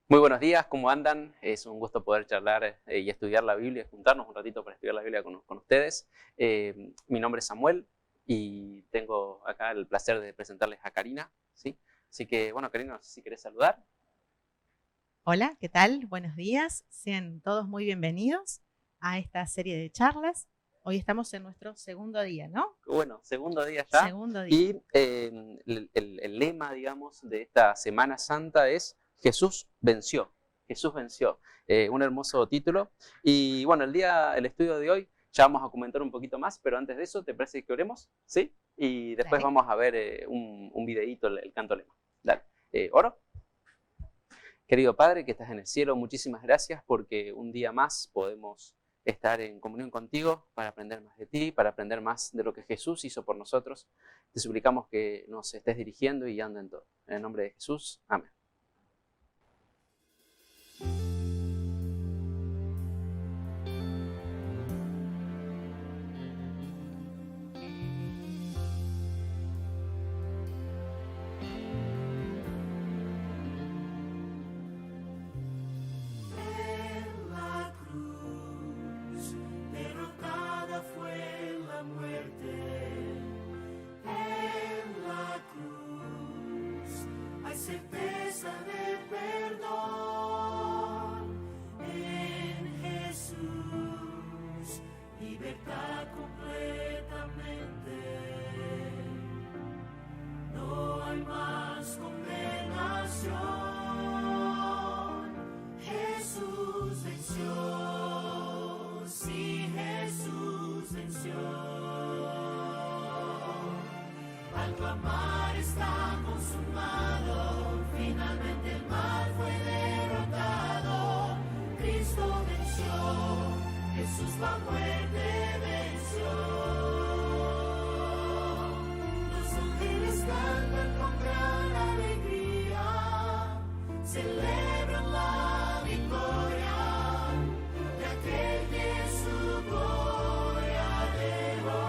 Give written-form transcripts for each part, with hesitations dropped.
Muy buenos días, ¿cómo andan? Es un gusto poder charlar y estudiar la Biblia, juntarnos un ratito para estudiar la Biblia con ustedes. Mi nombre es Samuel y tengo acá el placer de presentarles a Karina, ¿sí? Así que, bueno, Karina, no sé si querés saludar. Hola, ¿qué tal? Buenos días. Sean todos muy bienvenidos a esta serie de charlas. Hoy estamos en nuestro segundo día, ¿no? Bueno, segundo día ya. Segundo día. Y el lema, digamos, de esta Semana Santa es Jesús venció. Jesús venció. Un hermoso título. Y bueno, el estudio de hoy ya vamos a comentar un poquito más, pero antes de eso, ¿te parece que oremos? ¿Sí? Y después Dale. vamos a ver un videíto, el canto lema. Dale. ¿Oro? Querido Padre que estás en el cielo, muchísimas gracias porque un día más podemos estar en comunión contigo para aprender más de ti, para aprender más de lo que Jesús hizo por nosotros. Te suplicamos que nos estés dirigiendo y guiando en todo. En el nombre de Jesús, amén. Certeza de perdón en Jesús, libertad completamente. No hay más condenación. Jesús venció, sí, Jesús venció. Al clamar está consumado, finalmente el mal fue derrotado. Cristo venció, Jesús la muerte venció. Los ángeles cantan con gran alegría, celebran la victoria de aquel que su gloria dejó.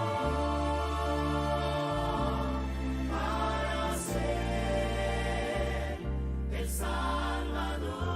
El Salvador.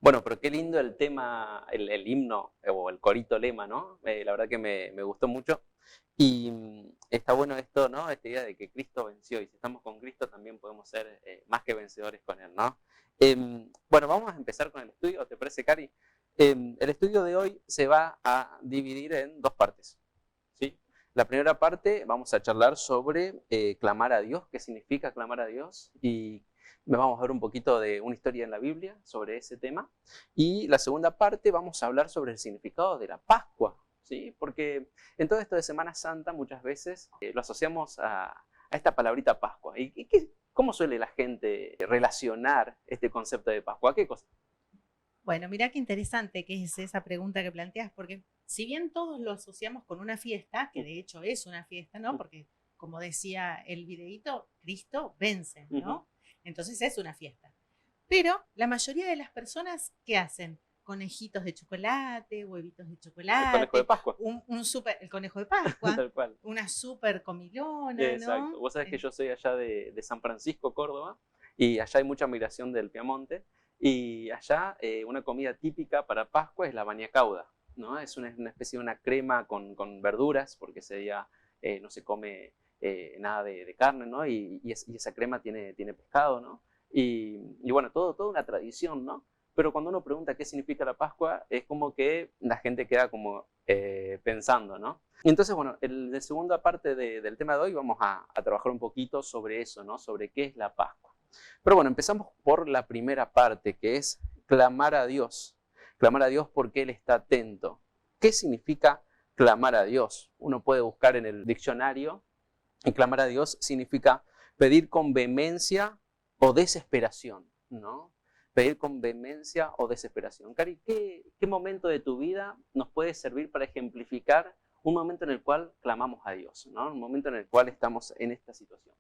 Bueno, pero qué lindo el tema, el himno o el corito lema, ¿no? La verdad que me gustó mucho. Y está bueno esto, ¿no? Esta idea de que Cristo venció y si estamos con Cristo también podemos ser más que vencedores con Él, ¿no? Bueno, vamos a empezar con el estudio, ¿te parece, Cari? El estudio de hoy se va a dividir en dos partes, ¿sí? La primera parte vamos a charlar sobre clamar a Dios, qué significa clamar a Dios y vamos a ver un poquito de una historia en la Biblia sobre ese tema. Y la segunda parte vamos a hablar sobre el significado de la Pascua, ¿sí? Porque en todo esto de Semana Santa muchas veces lo asociamos a esta palabrita Pascua. ¿Cómo suele la gente relacionar este concepto de Pascua? ¿Qué cosa? Bueno, mirá qué interesante que es esa pregunta que planteas, porque si bien todos lo asociamos con una fiesta, que de hecho es una fiesta, ¿no? Porque como decía el videíto, Cristo vence, ¿no? Entonces es una fiesta. Pero la mayoría de las personas, ¿qué hacen? Conejitos de chocolate, huevitos de El chocolate. conejo de Pascua. El conejo de Pascua. Tal cual. Una super comilona, Exacto. ¿no? Vos sabés que yo soy allá de San Francisco, Córdoba, y allá hay mucha migración del Piamonte, y allá una comida típica para Pascua es la baniacauda, ¿no? Es una especie de una crema con verduras, porque ese día no se come nada de carne, ¿no? Y esa crema tiene pescado, ¿no? Y bueno, toda una tradición, ¿no? Pero cuando uno pregunta qué significa la Pascua, es como que la gente queda como pensando, ¿no? Y entonces, bueno, en la segunda parte del tema de hoy vamos a trabajar un poquito sobre eso, ¿no? Sobre qué es la Pascua. Pero bueno, empezamos por la primera parte, que es clamar a Dios. Clamar a Dios porque Él está atento. ¿Qué significa clamar a Dios? Uno puede buscar en el diccionario y clamar a Dios significa pedir con vehemencia o desesperación, ¿no? Pedir con vehemencia o desesperación. Cari, ¿qué momento de tu vida nos puede servir para ejemplificar un momento en el cual clamamos a Dios, ¿no? Un momento en el cual estamos en esta situación?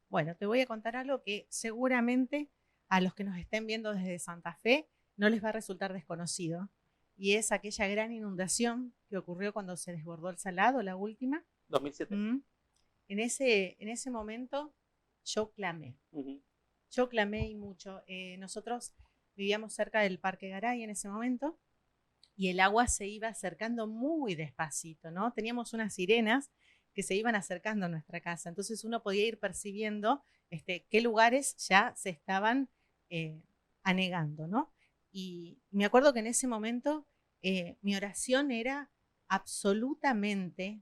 Bueno, te voy a contar algo que seguramente a los que nos estén viendo desde Santa Fe no les va a resultar desconocido. Y es aquella gran inundación que ocurrió cuando se desbordó el Salado, la última. 2007. En ese momento yo clamé. Yo clamé y mucho. Nosotros vivíamos cerca del Parque Garay en ese momento y el agua se iba acercando muy despacito, ¿no? Teníamos unas sirenas que se iban acercando a nuestra casa. Entonces uno podía ir percibiendo qué lugares ya se estaban anegando, ¿no? Y me acuerdo que en ese momento mi oración era absolutamente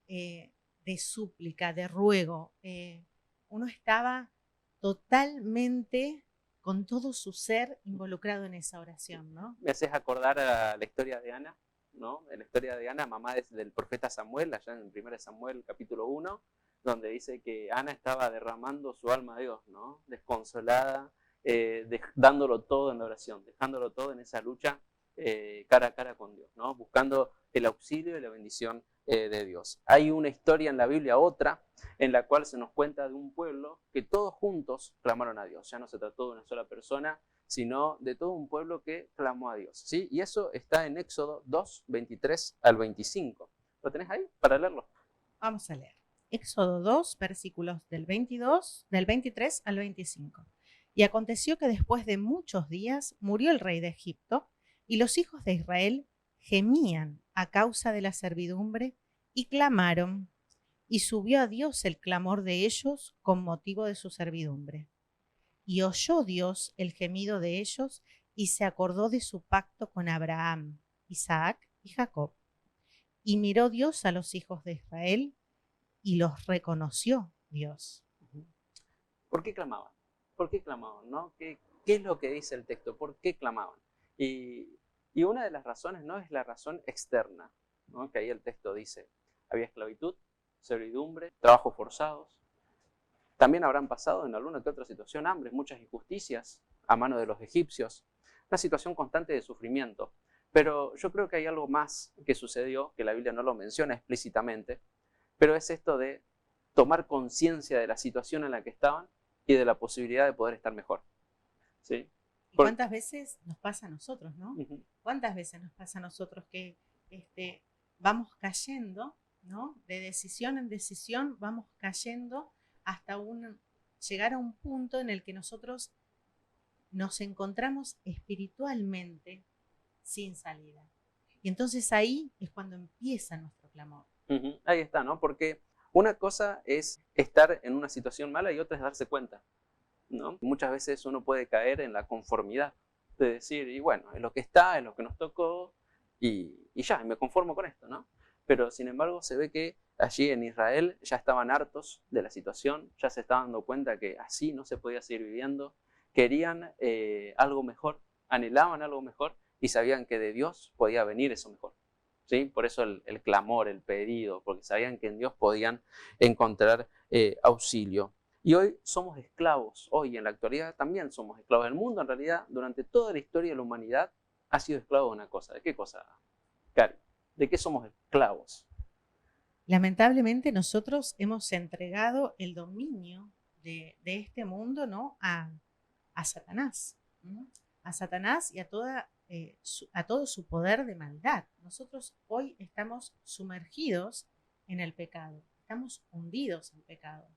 de súplica, de ruego. Uno estaba totalmente con todo su ser involucrado en esa oración, ¿no? Me haces acordar a la historia de Ana, ¿no? En la historia de Ana, mamá del profeta Samuel, allá en 1 Samuel capítulo 1, donde dice que Ana estaba derramando su alma a Dios, ¿no? Desconsolada, dándolo todo en la oración, dejándolo todo en esa lucha cara a cara con Dios, ¿no? Buscando el auxilio y la bendición de Dios. Hay una historia en la Biblia, otra, en la cual se nos cuenta de un pueblo que todos juntos clamaron a Dios. Ya no se trató de una sola persona, sino de todo un pueblo que clamó a Dios, ¿sí? Y eso está en Éxodo 2, 23 al 25. ¿Lo tenés ahí para leerlo? Vamos a leer. Éxodo 2, versículos del 23 al 25. Y aconteció que después de muchos días murió el rey de Egipto, y los hijos de Israel gemían a causa de la servidumbre y clamaron, y subió a Dios el clamor de ellos con motivo de su servidumbre. Y oyó Dios el gemido de ellos y se acordó de su pacto con Abraham, Isaac y Jacob. Y miró Dios a los hijos de Israel y los reconoció Dios. ¿Por qué clamaban? ¿Por qué clamaban? ¿No? ¿Qué es lo que dice el texto? ¿Por qué clamaban? Y una de las razones no es la razón externa, ¿no? Que ahí el texto dice, había esclavitud, servidumbre, trabajos forzados. También habrán pasado en alguna que otra situación hambre, muchas injusticias a mano de los egipcios, una situación constante de sufrimiento. Pero yo creo que hay algo más que sucedió, que la Biblia no lo menciona explícitamente, pero es esto de tomar conciencia de la situación en la que estaban y de la posibilidad de poder estar mejor, ¿sí? ¿Y cuántas veces nos pasa a nosotros, no? ¿Cuántas veces nos pasa a nosotros que vamos cayendo, ¿no? De decisión en decisión vamos cayendo hasta llegar a un punto en el que nosotros nos encontramos espiritualmente sin salida. Y entonces ahí es cuando empieza nuestro clamor. Ahí está, ¿no? Porque una cosa es estar en una situación mala y otra es darse cuenta, ¿no? Muchas veces uno puede caer en la conformidad de decir, y bueno, es lo que está, es lo que nos tocó, y ya, me conformo con esto, ¿no? Pero sin embargo se ve que allí en Israel ya estaban hartos de la situación, ya se estaban dando cuenta que así no se podía seguir viviendo, querían algo mejor, anhelaban algo mejor y sabían que de Dios podía venir eso mejor. ¿Sí? Por eso el clamor, el pedido, porque sabían que en Dios podían encontrar auxilio. Y hoy somos esclavos, hoy en la actualidad también somos esclavos. El mundo en realidad durante toda la historia de la humanidad ha sido esclavo de una cosa. ¿De qué cosa, Cari? ¿De qué somos esclavos? Lamentablemente nosotros hemos entregado el dominio de este mundo, ¿no? a Satanás, ¿no? A Satanás y a todo su poder de maldad. Nosotros hoy estamos sumergidos en el pecado, estamos hundidos en pecado.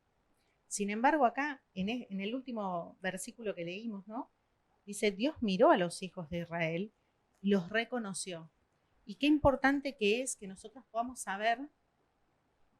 Sin embargo, acá, en el último versículo que leímos, ¿no? Dice, Dios miró a los hijos de Israel y los reconoció. Y qué importante que es que nosotros podamos saber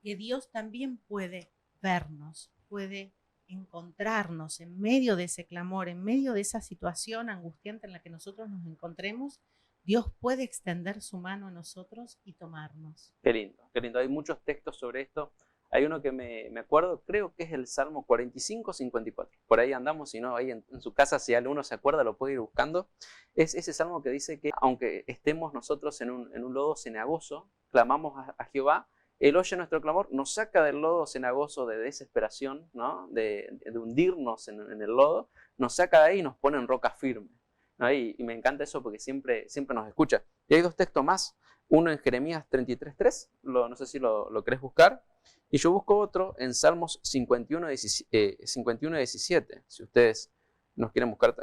que Dios también puede vernos, puede encontrarnos en medio de ese clamor, en medio de esa situación angustiante en la que nosotros nos encontremos. Dios puede extender su mano a nosotros y tomarnos. Qué lindo, qué lindo. Hay muchos textos sobre esto. Hay uno que me acuerdo, creo que es el Salmo 45-54. Por ahí andamos, si no, ahí en su casa, si alguno se acuerda, lo puede ir buscando. Es ese Salmo que dice que aunque estemos nosotros en un lodo cenagoso, clamamos a Jehová, Él oye nuestro clamor, nos saca del lodo cenagoso de desesperación, ¿no? de hundirnos en el lodo, nos saca de ahí y nos pone en roca firme, ¿no? Y me encanta eso porque siempre nos escucha. Y hay dos textos más, uno en Jeremías 33:3, no sé si lo querés buscar, y yo busco otro en Salmos 51:17. Si ustedes lo quieren buscar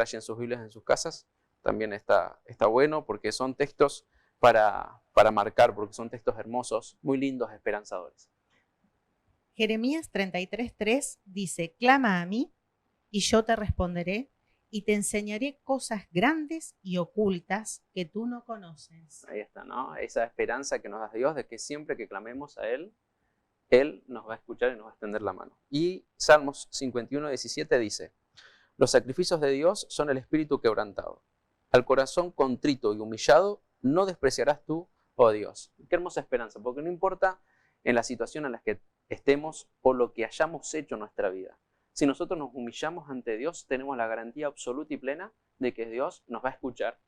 allí en sus Biblias, en sus casas, también está bueno porque son textos para marcar, porque son textos hermosos, muy lindos, esperanzadores. Jeremías 33:3 dice, clama a mí y yo te responderé y te enseñaré cosas grandes y ocultas que tú no conoces. Ahí está, ¿no? Esa esperanza que nos da Dios de que siempre que clamemos a Él, Él nos va a escuchar y nos va a extender la mano. Y Salmos 51:17 dice, los sacrificios de Dios son el espíritu quebrantado. Al corazón contrito y humillado no despreciarás tú, oh Dios. Qué hermosa esperanza, porque no importa en la situación en la que estemos o lo que hayamos hecho en nuestra vida. Si nosotros nos humillamos ante Dios, tenemos la garantía absoluta y plena de que Dios nos va a escuchar,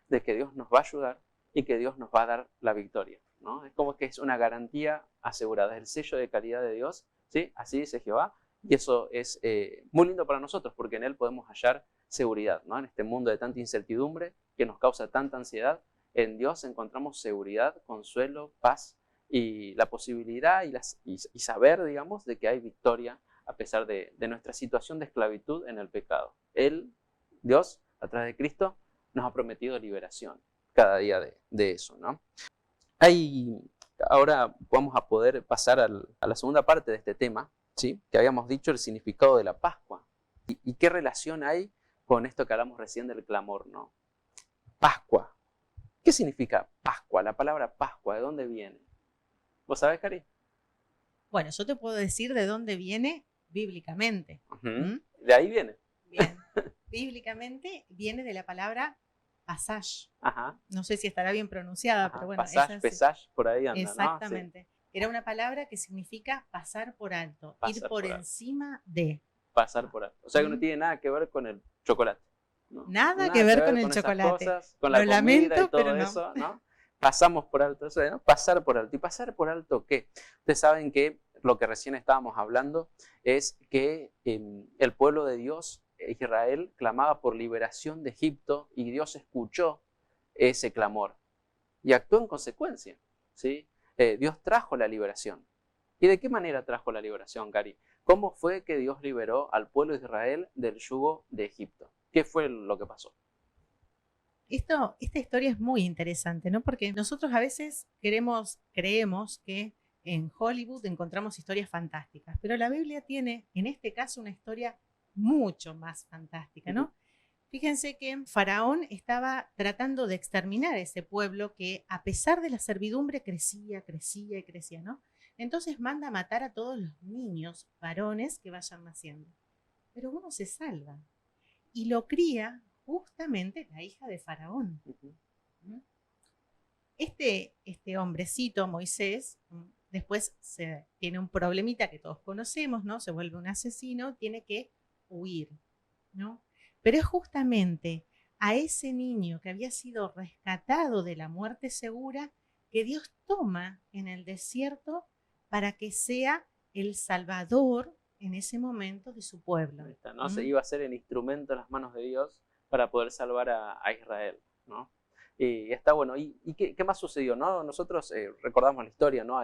de que Dios nos va a ayudar y que Dios nos va a dar la victoria, ¿no? Es como que es una garantía asegurada, es el sello de calidad de Dios, ¿sí? Así dice Jehová, y eso es muy lindo para nosotros porque en Él podemos hallar seguridad, ¿no? En este mundo de tanta incertidumbre que nos causa tanta ansiedad, en Dios encontramos seguridad, consuelo, paz y la posibilidad y saber, digamos, de que hay victoria a pesar de nuestra situación de esclavitud en el pecado. Él, Dios, a través de Cristo, nos ha prometido liberación cada día de eso, ¿no? Ahora vamos a poder pasar a la segunda parte de este tema, ¿sí? Que habíamos dicho el significado de la Pascua. ¿Y qué relación hay con esto que hablamos recién del clamor, ¿no? Pascua. ¿Qué significa Pascua? La palabra Pascua, ¿de dónde viene? ¿Vos sabés, Cari? Bueno, yo te puedo decir de dónde viene bíblicamente. Uh-huh. De ahí viene. Bien. Bíblicamente viene de la palabra passage. Ajá. No sé si estará bien pronunciada, Ajá. pero bueno. Passage, pesage, por ahí anda, exactamente. ¿no? Sí. Era una palabra que significa pasar por alto, pasar ir por encima de. Pasar por alto. O sea que no tiene nada que ver con el chocolate, ¿no? Nada que ver con el chocolate. Cosas, con la comida lamento, y todo pero no. eso, ¿no? Pasamos por alto, eso, ¿no? Pasar por alto. ¿Y pasar por alto qué? Ustedes saben que lo que recién estábamos hablando es que el pueblo de Dios, Israel, clamaba por liberación de Egipto y Dios escuchó ese clamor y actuó en consecuencia, ¿sí? Dios trajo la liberación. ¿Y de qué manera trajo la liberación, Cari? ¿Cómo fue que Dios liberó al pueblo de Israel del yugo de Egipto? ¿Qué fue lo que pasó? Esta historia es muy interesante, ¿no? Porque nosotros a veces creemos que en Hollywood encontramos historias fantásticas, pero la Biblia tiene, en este caso, una historia mucho más fantástica, ¿no? Fíjense que Faraón estaba tratando de exterminar a ese pueblo que, a pesar de la servidumbre, crecía, crecía y crecía, ¿no? Entonces manda a matar a todos los niños varones que vayan naciendo. Pero uno se salva y lo cría justamente la hija de Faraón. Este hombrecito, Moisés, después tiene un problemita que todos conocemos, ¿no? Se vuelve un asesino, tiene que huir, ¿no? Pero es justamente a ese niño que había sido rescatado de la muerte segura que Dios toma en el desierto para que sea el salvador en ese momento de su pueblo. Ahí está, ¿no? Se iba a ser el instrumento en las manos de Dios para poder salvar a Israel, ¿no? Y está bueno. ¿Y qué más sucedió, no? Nosotros recordamos la historia, ¿no?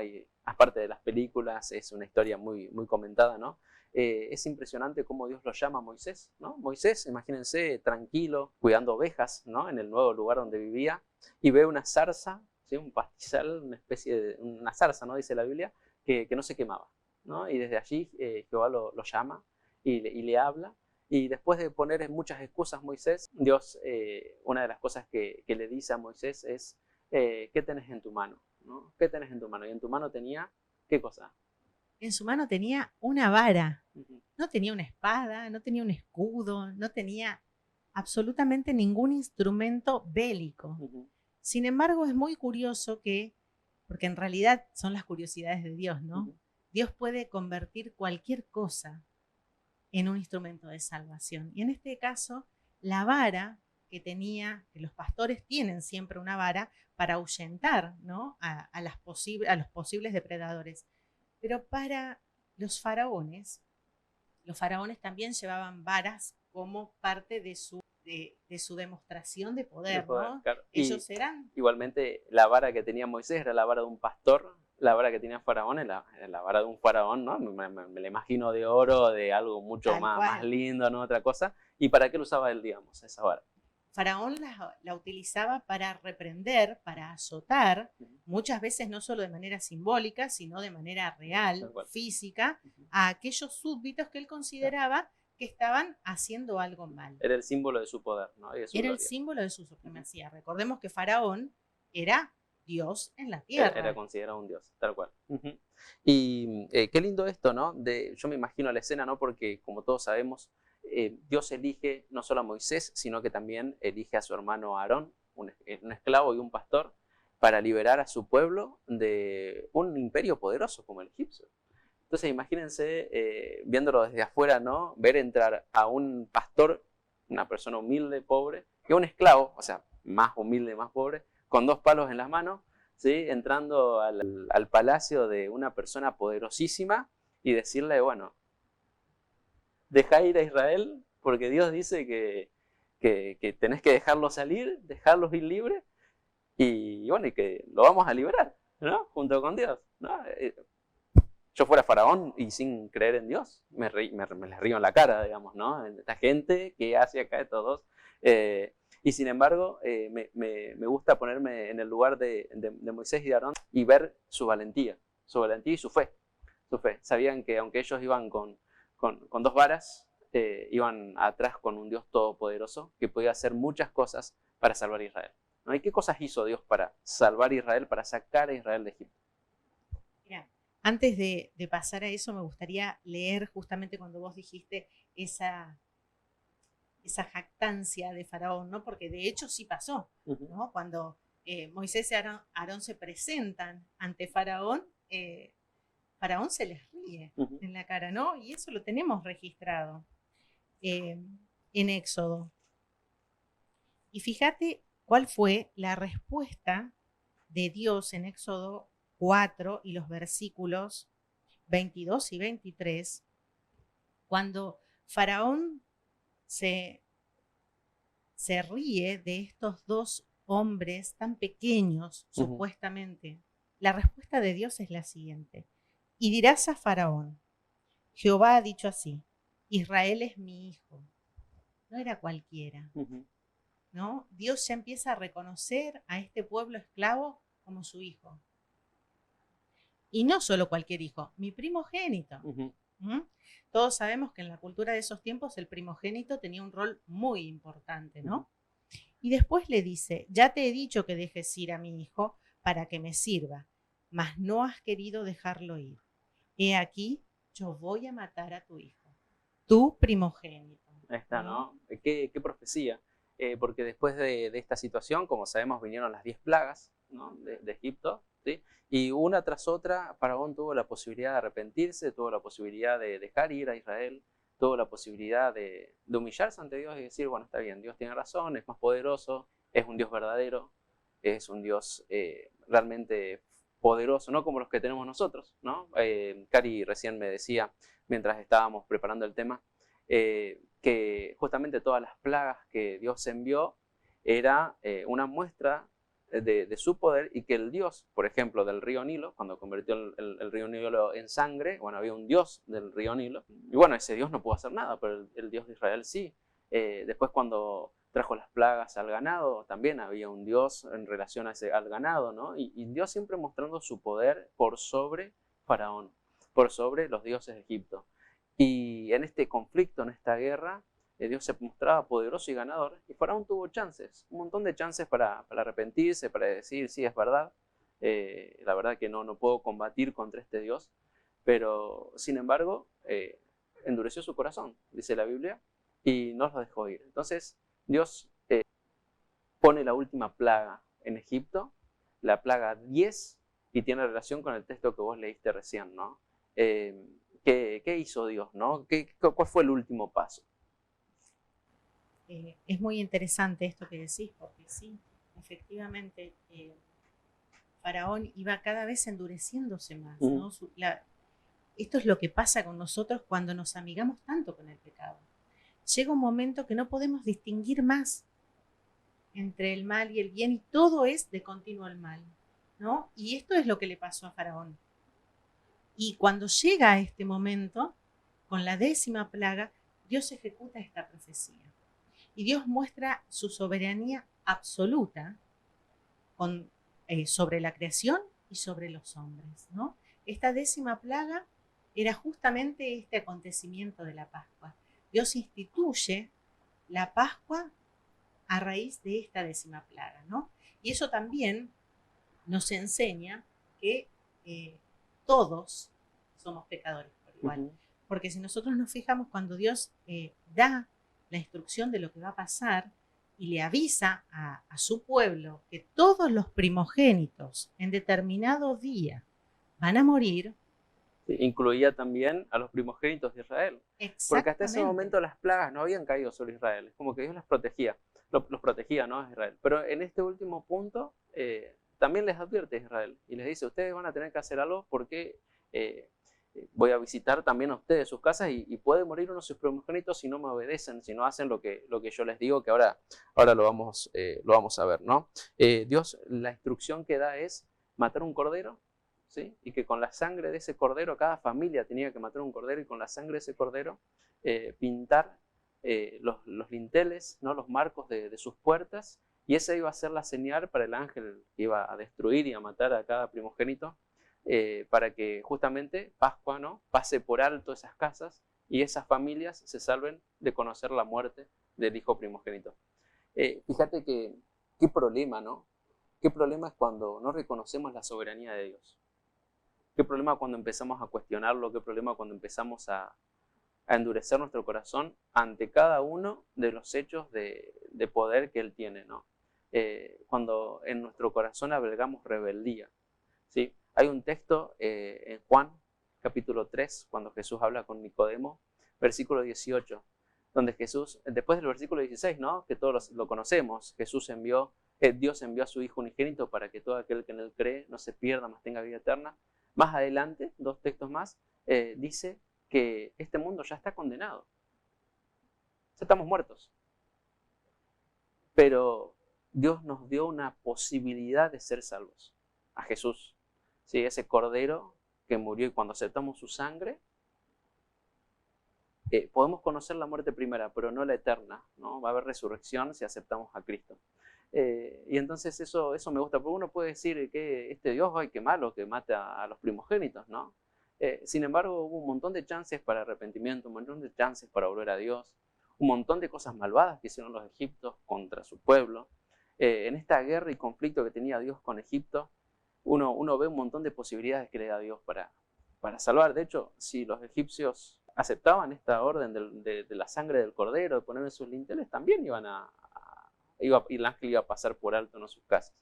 Aparte de las películas, es una historia muy, muy comentada, ¿no? Es impresionante cómo Dios lo llama a Moisés, ¿no? Moisés, imagínense, tranquilo, cuidando ovejas, ¿no? En el nuevo lugar donde vivía, y ve una zarza, ¿sí? Un pastizal, una especie de una zarza, ¿no? Dice la Biblia, que no se quemaba, ¿no? Y desde allí Jehová lo llama y le habla. Y después de poner muchas excusas Moisés, Dios, una de las cosas que le dice a Moisés es, ¿qué tenés en tu mano? ¿No? ¿Qué tenés en tu mano? Y en tu mano tenía, ¿qué cosa? En su mano tenía una vara, no tenía una espada, no tenía un escudo, no tenía absolutamente ningún instrumento bélico. Sin embargo, es muy curioso porque en realidad son las curiosidades de Dios, ¿no? Dios puede convertir cualquier cosa en un instrumento de salvación. Y en este caso, la vara que los pastores tienen siempre una vara para ahuyentar, ¿no? a los posibles depredadores. Pero para los faraones también llevaban varas como parte de su demostración de poder, ¿no? Claro. Ellos eran... Igualmente, la vara que tenía Moisés era la vara de un pastor, la vara que tenía Faraón era la vara de un faraón, ¿no? Me la imagino de oro, de algo mucho más lindo, ¿no? Otra cosa. ¿Y para qué lo usaba él, digamos, esa vara? Faraón la utilizaba para reprender, para azotar, muchas veces no solo de manera simbólica, sino de manera real, física, a aquellos súbditos que él consideraba que estaban haciendo algo mal. Era el símbolo de su poder, ¿no? Era el símbolo de su supremacía. Recordemos que Faraón era Dios en la tierra. Era considerado un dios, tal cual. Y qué lindo esto, ¿no? Yo me imagino la escena, ¿no? Porque como todos sabemos, Dios elige no solo a Moisés, sino que también elige a su hermano Aarón, un esclavo y un pastor, para liberar a su pueblo de un imperio poderoso como el egipcio. Entonces imagínense, viéndolo desde afuera, ¿no? Ver entrar a un pastor, una persona humilde, pobre, y a un esclavo, o sea, más humilde, más pobre, con 2 palos en las manos, ¿sí? Entrando al palacio de una persona poderosísima y decirle, bueno, deja ir a Israel porque Dios dice que tenés que dejarlos salir, dejarlos ir libres y bueno, y que lo vamos a liberar, ¿no? Junto con Dios, ¿no? Yo fuera faraón y sin creer en Dios, me les río en la cara, digamos, ¿no? Esta gente que hace acá de todos. Y sin embargo, me gusta ponerme en el lugar de Moisés y de Aarón y ver su valentía y su fe. Sabían que aunque ellos iban con 2 varas, iban atrás con un Dios todopoderoso que podía hacer muchas cosas para salvar a Israel, ¿no? ¿Y qué cosas hizo Dios para salvar a Israel, para sacar a Israel de Egipto? Mira, antes de pasar a eso, me gustaría leer justamente cuando vos dijiste esa jactancia de Faraón, ¿no? Porque de hecho sí pasó, ¿no? Cuando Moisés y Aarón se presentan ante Faraón, Faraón se les ríe en la cara, ¿no? Y eso lo tenemos registrado en Éxodo. Y fíjate cuál fue la respuesta de Dios en Éxodo 4 y los versículos 22 y 23, cuando Faraón se ríe de estos 2 hombres tan pequeños, supuestamente. La respuesta de Dios es la siguiente. Y dirás a Faraón, Jehová ha dicho así, Israel es mi hijo. No era cualquiera, ¿no? Dios ya empieza a reconocer a este pueblo esclavo como su hijo. Y no solo cualquier hijo, mi primogénito. ¿Mm? Todos sabemos que en la cultura de esos tiempos el primogénito tenía un rol muy importante, ¿no? Y después le dice, ya te he dicho que dejes ir a mi hijo para que me sirva, mas no has querido dejarlo ir. He aquí, yo voy a matar a tu hijo, tu primogénito. Ahí está, ¿no? ¿Qué profecía? Porque después de esta situación, como sabemos, vinieron las 10 plagas, ¿no? de Egipto, ¿sí? Y una tras otra, Faraón tuvo la posibilidad de arrepentirse, tuvo la posibilidad de dejar ir a Israel, tuvo la posibilidad de humillarse ante Dios y decir, bueno, está bien, Dios tiene razón, es más poderoso, es un Dios verdadero, es un Dios realmente poderoso, no como los que tenemos nosotros, ¿no? Cari recién me decía, mientras estábamos preparando el tema, que justamente todas las plagas que Dios envió era una muestra de su poder, y que el Dios, por ejemplo, del río Nilo, cuando convirtió el río Nilo en sangre, bueno, había un Dios del río Nilo, y bueno, ese Dios no pudo hacer nada, pero el Dios de Israel sí. Después cuando trajo las plagas al ganado, también había un Dios en relación al ganado, ¿no? Y Dios siempre mostrando su poder por sobre Faraón, por sobre los dioses de Egipto. Y en este conflicto, en esta guerra, Dios se mostraba poderoso y ganador, y Faraón tuvo chances, un montón de chances para arrepentirse, para decir, sí, es verdad, la verdad que no puedo combatir contra este Dios, pero sin embargo, endureció su corazón, dice la Biblia, y no los dejó ir. Entonces, Dios pone la última plaga en Egipto, la plaga 10, y tiene relación con el texto que vos leíste recién, ¿no? ¿Qué hizo Dios, no? ¿Cuál fue el último paso? Es muy interesante esto que decís, porque sí, efectivamente, Faraón iba cada vez endureciéndose más, ¿no? Esto es lo que pasa con nosotros cuando nos amigamos tanto con el pecado. Llega un momento que no podemos distinguir más entre el mal y el bien, y todo es de continuo el mal, ¿no? Y esto es lo que le pasó a Faraón. Y cuando llega a este momento, con la 10ª plaga, Dios ejecuta esta profecía. Y Dios muestra su soberanía absoluta sobre la creación y sobre los hombres, ¿no? Esta 10ª plaga era justamente este acontecimiento de la Pascua. Dios instituye la Pascua a raíz de esta 10ª plaga, ¿no? Y eso también nos enseña que todos somos pecadores por igual. Porque si nosotros nos fijamos, cuando Dios da la instrucción de lo que va a pasar y le avisa a su pueblo que todos los primogénitos en determinado día van a morir, incluía también a los primogénitos de Israel. Porque hasta ese momento las plagas no habían caído sobre Israel. Es como que Dios las protegía, los protegía, ¿no? A Israel. Pero en este último punto también les advierte a Israel y les dice, ustedes van a tener que hacer algo porque voy a visitar también a ustedes sus casas, y puede morir uno de sus primogénitos si no me obedecen, si no hacen lo que yo les digo, que ahora lo vamos a ver, ¿no? Dios, la instrucción que da es matar un cordero, ¿sí? Y que con la sangre de ese cordero, cada familia tenía que matar un cordero, y con la sangre de ese cordero pintar los linteles, ¿no? Los marcos de sus puertas, y esa iba a ser la señal para el ángel que iba a destruir y a matar a cada primogénito, para que justamente Pascua, ¿no? Pase por alto esas casas y esas familias se salven de conocer la muerte del hijo primogénito. Fíjate qué problema, ¿no? Qué problema es cuando no reconocemos la soberanía de Dios. Qué problema cuando empezamos a cuestionarlo, qué problema cuando empezamos a endurecer nuestro corazón ante cada uno de los hechos de poder que Él tiene, ¿no? Cuando en nuestro corazón albergamos rebeldía, ¿sí? Hay un texto en Juan, capítulo 3, cuando Jesús habla con Nicodemo, versículo 18, donde Jesús, después del versículo 16, ¿no? Que todos lo conocemos, Dios envió a su Hijo unigénito para que todo aquel que en Él cree no se pierda, mas tenga vida eterna. Más adelante, 2 textos más, dice que este mundo ya está condenado. Ya estamos muertos. Pero Dios nos dio una posibilidad de ser salvos. A Jesús. ¿Sí? Ese cordero que murió, y cuando aceptamos su sangre, podemos conocer la muerte primera, pero no la eterna, ¿no? Va a haber resurrección si aceptamos a Cristo. Y entonces eso me gusta, porque uno puede decir que este Dios, ay, qué malo, que mata a los primogénitos, ¿no? Sin embargo, hubo un montón de chances para arrepentimiento, un montón de chances para volver a Dios, un montón de cosas malvadas que hicieron los egipcios contra su pueblo. En esta guerra y conflicto que tenía Dios con Egipto, uno ve un montón de posibilidades que le da Dios para salvar. De hecho, si los egipcios aceptaban esta orden de la sangre del cordero, de poner en sus linteles, también el ángel iba a pasar por alto en sus casas.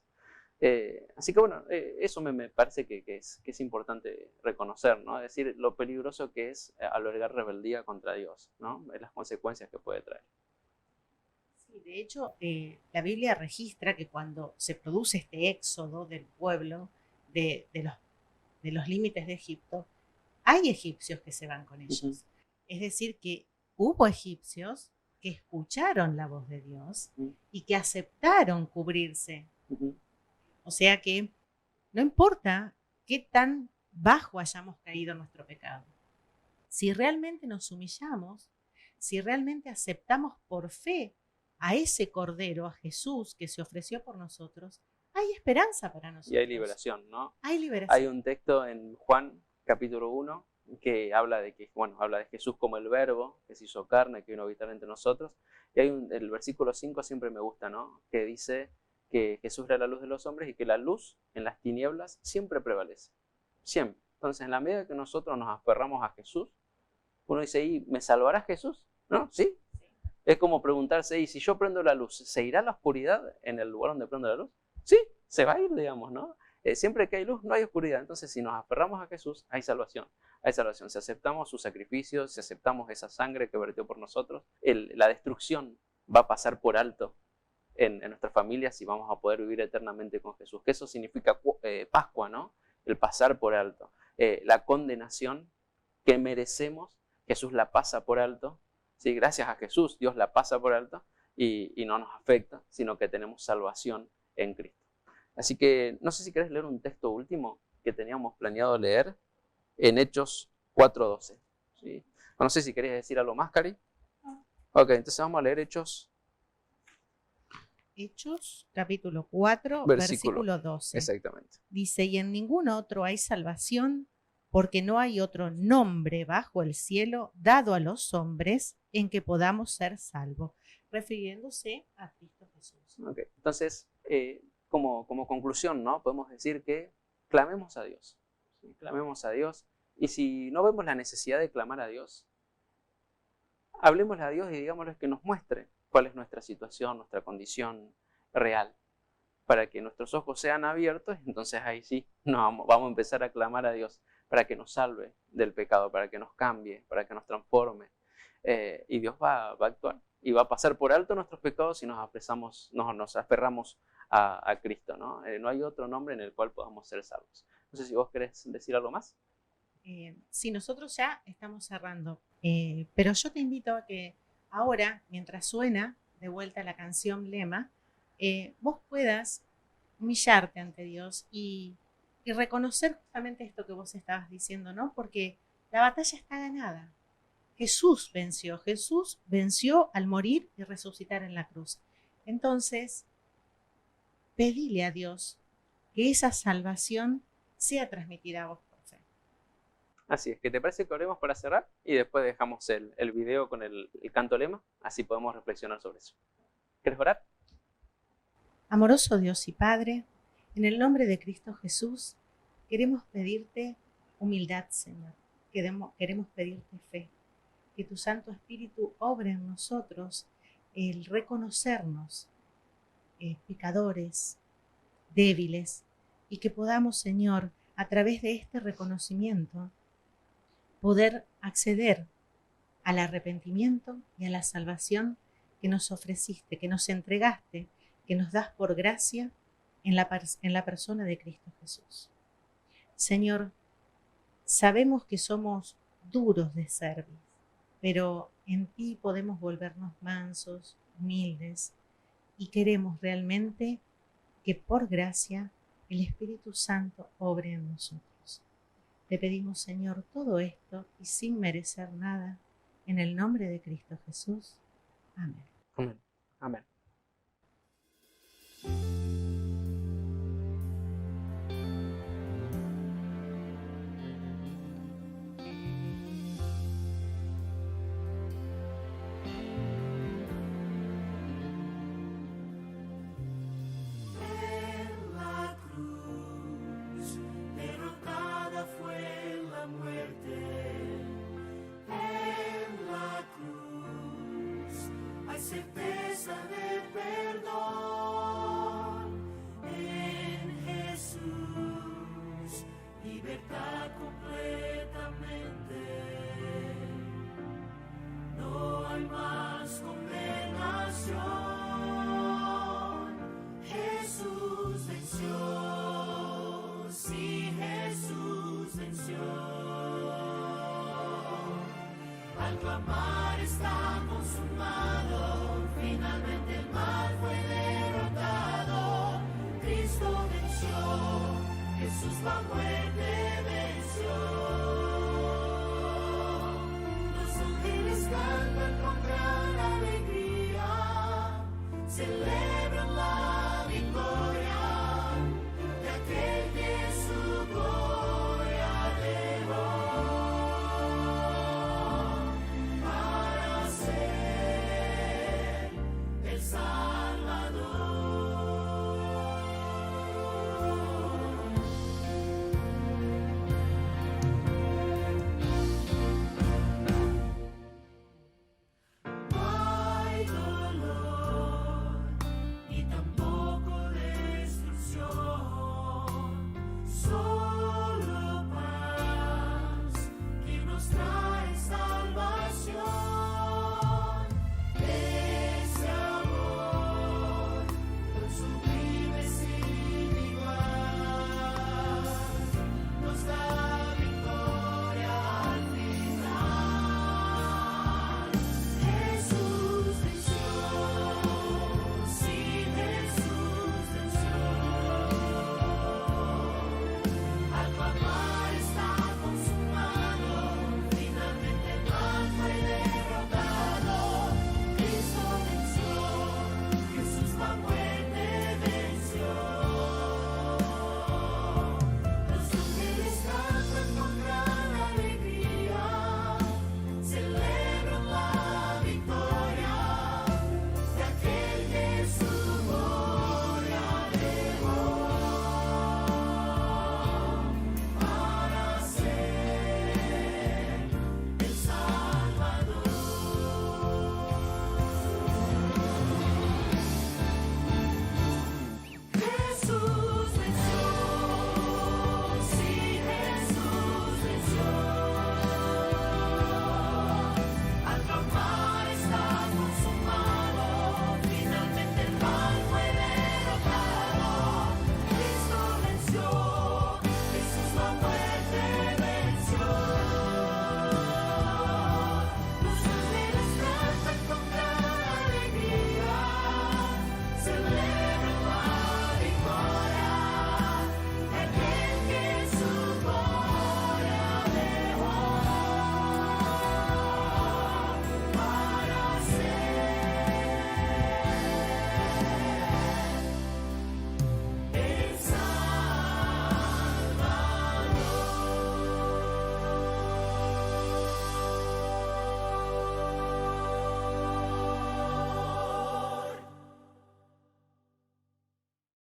Así que bueno, eso me parece que es importante reconocer, ¿no? Es decir, lo peligroso que es albergar rebeldía contra Dios, ¿no? Las consecuencias que puede traer. Sí, de hecho, la Biblia registra que cuando se produce este éxodo del pueblo de los límites de Egipto, hay egipcios que se van con ellos. Uh-huh. Es decir, que hubo egipcios que escucharon la voz de Dios y que aceptaron cubrirse. Uh-huh. O sea que no importa qué tan bajo hayamos caído en nuestro pecado. Si realmente nos humillamos, si realmente aceptamos por fe a ese Cordero, a Jesús que se ofreció por nosotros, hay esperanza para nosotros. Y hay liberación, ¿no? Hay liberación. Hay un texto en Juan, capítulo 1, que habla de Jesús como el verbo que se hizo carne, que vino a habitar entre nosotros. Y hay el versículo 5 siempre me gusta, ¿no? Que dice que Jesús era la luz de los hombres y que la luz en las tinieblas siempre prevalece. Siempre. Entonces, en la medida que nosotros nos aferramos a Jesús, uno dice, ¿y me salvará Jesús? ¿No? ¿Sí? Es como preguntarse, ¿y si yo prendo la luz, ¿se irá la oscuridad en el lugar donde prendo la luz? Sí, se va a ir, digamos, ¿no? Siempre que hay luz, no hay oscuridad. Entonces, si nos aferramos a Jesús, hay salvación. Hay salvación. Si aceptamos su sacrificio, si aceptamos esa sangre que vertió por nosotros, la destrucción va a pasar por alto en nuestras familias y vamos a poder vivir eternamente con Jesús. Que eso significa Pascua, ¿no? El pasar por alto. La condenación que merecemos, Jesús la pasa por alto. Sí, gracias a Jesús, Dios la pasa por alto y no nos afecta, sino que tenemos salvación en Cristo. Así que no sé si querés leer un texto último que teníamos planeado leer en Hechos 4:12. ¿Sí? No sé si querés decir algo más, Cari. Ok, entonces vamos a leer Hechos capítulo 4, versículo 12. Exactamente. Dice, y en ningún otro hay salvación, porque no hay otro nombre bajo el cielo dado a los hombres en que podamos ser salvos, refiriéndose a Cristo Jesús. Okay. Entonces, como conclusión, ¿no? Podemos decir que clamemos a Dios. ¿Sí? Clamemos a Dios. Y si no vemos la necesidad de clamar a Dios, hablemosle a Dios y digámosle que nos muestre cuál es nuestra situación, nuestra condición real, para que nuestros ojos sean abiertos. Entonces ahí sí vamos a empezar a clamar a Dios para que nos salve del pecado, para que nos cambie, para que nos transforme. Y Dios va a actuar y va a pasar por alto nuestros pecados y nos aferramos a Cristo, ¿no? No hay otro nombre en el cual podamos ser salvos. No sé si vos querés decir algo más. Sí, nosotros ya estamos cerrando, pero yo te invito a que ahora, mientras suena de vuelta la canción Lema, vos puedas humillarte ante Dios y reconocer justamente esto que vos estabas diciendo, ¿no? Porque la batalla está ganada. Jesús venció al morir y resucitar en la cruz. Entonces, pedile a Dios que esa salvación sea transmitida a vos por fe. Así es, ¿que te parece que oremos para cerrar? Y después dejamos el video con el canto Lema, así podemos reflexionar sobre eso. ¿Quieres orar? Amoroso Dios y Padre, en el nombre de Cristo Jesús, queremos pedirte humildad, Señor. Queremos pedirte fe. Que tu Santo Espíritu obre en nosotros el reconocernos pecadores, débiles, y que podamos, Señor, a través de este reconocimiento, poder acceder al arrepentimiento y a la salvación que nos ofreciste, que nos entregaste, que nos das por gracia en la persona de Cristo Jesús. Señor, sabemos que somos duros de cerviz, pero en ti podemos volvernos mansos, humildes, y queremos realmente que por gracia el Espíritu Santo obre en nosotros. Te pedimos, Señor, todo esto y sin merecer nada, en el nombre de Cristo Jesús. Amén. Amén. Amén. certeza de perdón en Jesús, libertad completamente. No hay más condenación. Jesús venció, sí, Jesús venció. Al clamar está consumado.